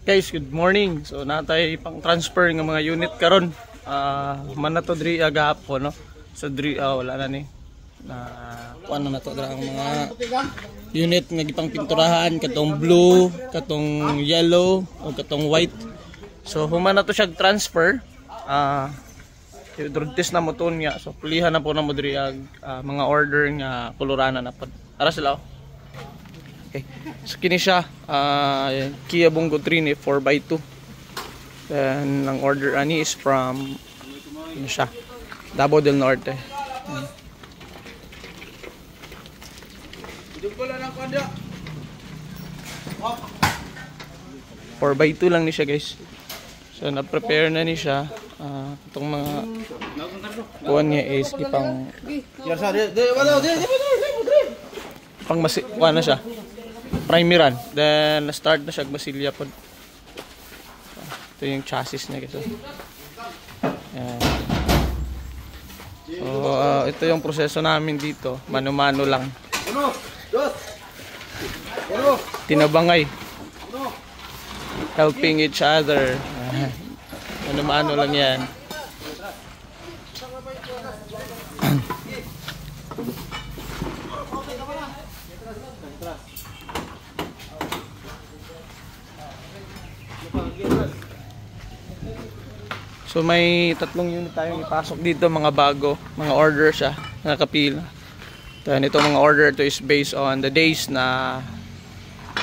Guys, good morning. So natay pang transfer ng mga unit karon. Man na to diri agahapon no. So diri wala na ni. Ano na to dra ang mga unit nga gipang pinturahan katong blue, katong yellow o katong white. So human na to siya transfer. Drug test na mo to niya. So pulihan na po na mo diri mga order nga kolorana na pod. Ara sila. Okay. So kini siya Kia Bongo Trini 4x2. Then ang order ani is from ano siya, Davao del Norte. 4x2 lang ni siya guys. So na-prepare na ni siya. Itong mga kuwan niya is ipang na siya primeran, then na-start na siya masilya po. Ito yung chassis niya guys. So ito yung proseso namin dito, mano-mano lang, tinabangay, helping each other. Mano-mano lang yan. So may tatlong unit tayong ipasok dito, mga bago, mga order siya, nakapila. Then itong mga order to is based on the days na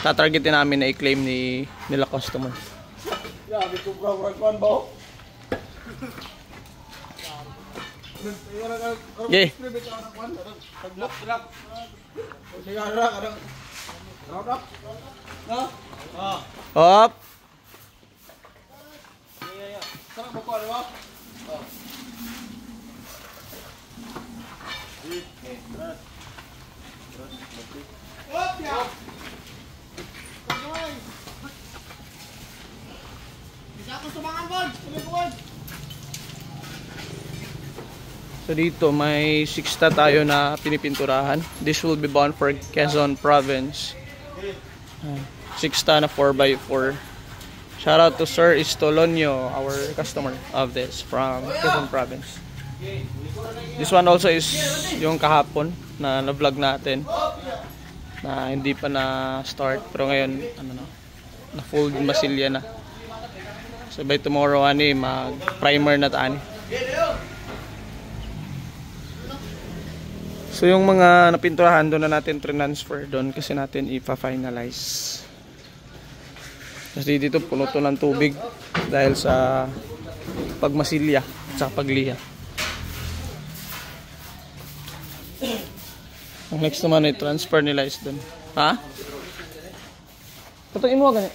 tatargetin namin na i-claim nila customer. Okay. Up. So dito may 6 tayo na pinipinturahan. This will be bound for Quezon Province. 6 na 4x4. Shout out to Sir Istolonio, our customer of this from Quezon Province. This one also is yung kahapon na vlog natin na hindi pa na start, pero ngayon na full masilya na. So by tomorrow mag primer na taan. So yung mga napinturahan doon na natin transfer doon kasi natin ipa-finalize. Kasi dito puno to ng tubig dahil sa pagmasilya at sa pagliha. Ang next naman ay transfer nila is doon. Ha? Patuin mo ganit.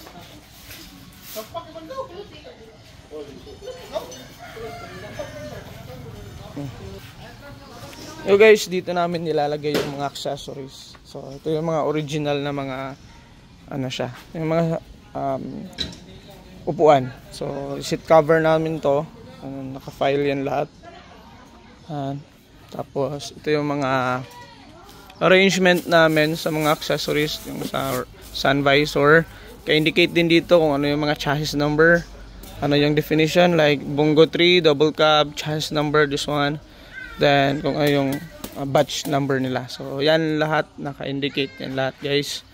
Yo guys, dito namin nilalagay yung mga accessories. So ito yung mga original na mga ano siya, yung mga upuan. So seat cover namin to, naka-file yan lahat. Tapos ito yung mga arrangement namin sa mga accessories, yung sa sun visor. Ka-indicate din dito kung ano yung mga chassis number, ano yung definition, like Bongo 3, double cab, chassis number, this one. Then kung ano yung batch number nila. So yan lahat, naka-indicate yan lahat guys.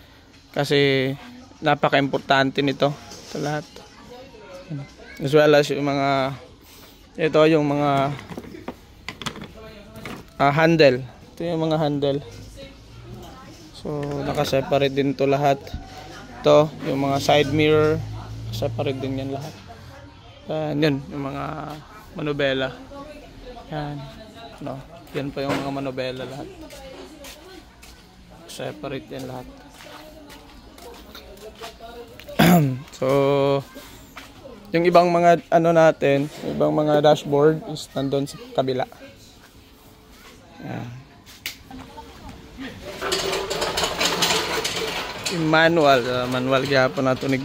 Kasi napaka-importante nito sa lahat. As well as yung mga ito yung mga handle. Ito yung mga handle. So naka-separate din to lahat. Ito yung mga side mirror, separate din yan lahat. Yan yung mga manubela. Yan. No, yan pa yung mga manobela lahat. Separate yan lahat. So yung ibang mga ano natin, ibang mga dashboard is nandun sa kabila. Yan. Yung manual gyapon nato nig.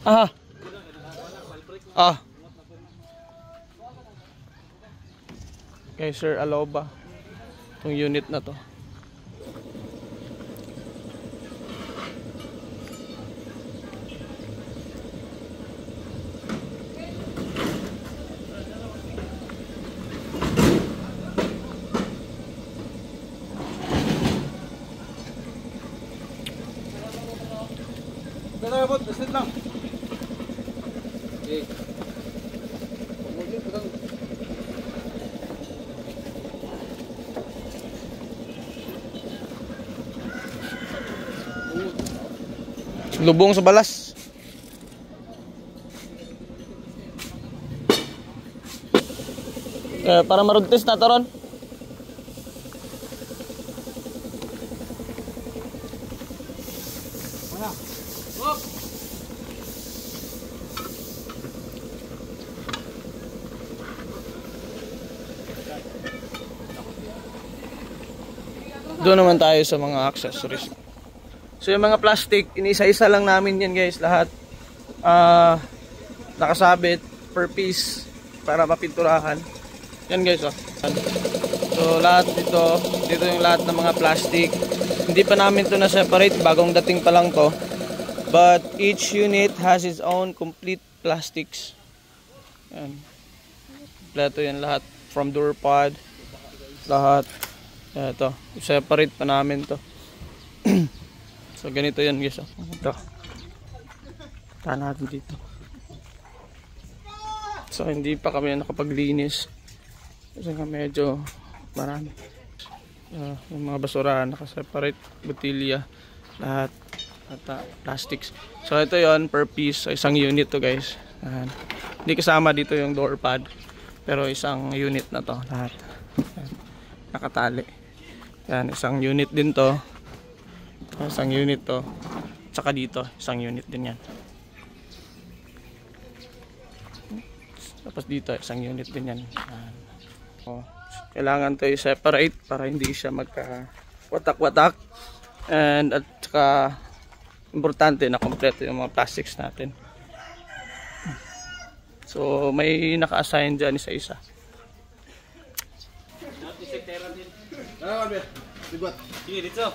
Aha. Ah. Kay Sir Aloba. Itong unit na to. Kaya bot, basit lang. Okay. Lubong sa balas. Para ma-road test na to ron. Doon naman tayo sa mga accessories. So yung mga plastic, inisa-isa lang namin yan guys, lahat nakasabit per piece para mapinturahan. Yan guys oh. So lahat dito yung lahat ng mga plastic. Hindi pa namin to na separate, bagong dating pa lang to. But each unit has its own complete plastics. Yan. Kompleto yan lahat, from door pod, lahat. Ito, separate pa namin to. So ganito yan guys oh. Ito. Tahan natin dito. So hindi pa kami nakapaglinis kasi nga medyo marami. Yung mga basura nakaseparate, botilya, lahat at plastics. So ito yon per piece, so, isang unit to guys. Hindi kasama dito yung door pad, pero isang unit na to lahat. Nakatali. Yan, isang unit din to. Isang unit to. Tsaka dito, isang unit din yan. Tapos dito, isang unit din yan. Kailangan to i-separate para hindi siya magka-watak-watak. And at saka importante na kompleto yung mga plastics natin. So may naka-assign dyan isa-isa. Ligot. Sige, dito.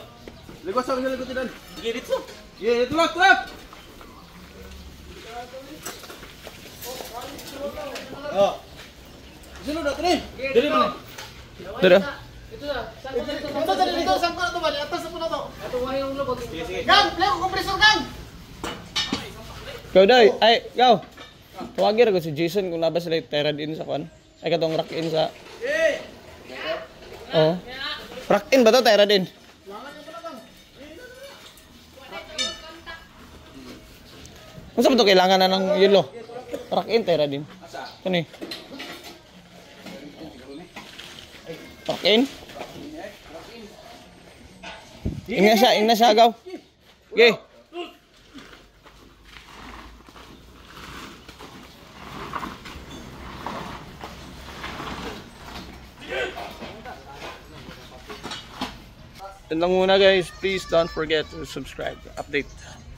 Ligot sa kanila ligot din. Sige, dito. Sige, ito lang, trap. Oh. Sino na tani? Dili mo. Dito. Ito na. Saan ko na to ba? Atas na po na to. Ito wahin yung lubog. Sige, sige. Gang! Play ko kompresor, gang! Ikaw day, ay, ikaw. Tawagin ako si Jason kung naba sila terad in sa kwan. Ay katong rock in sa. Oh. Rock in ba to terad in? Kung saan ba ito kailangan na ng yelo? Rock in, terad in. Kani? Rock in? Ingna siya agaw. Okay. Yun lang muna guys, please don't forget to subscribe, update.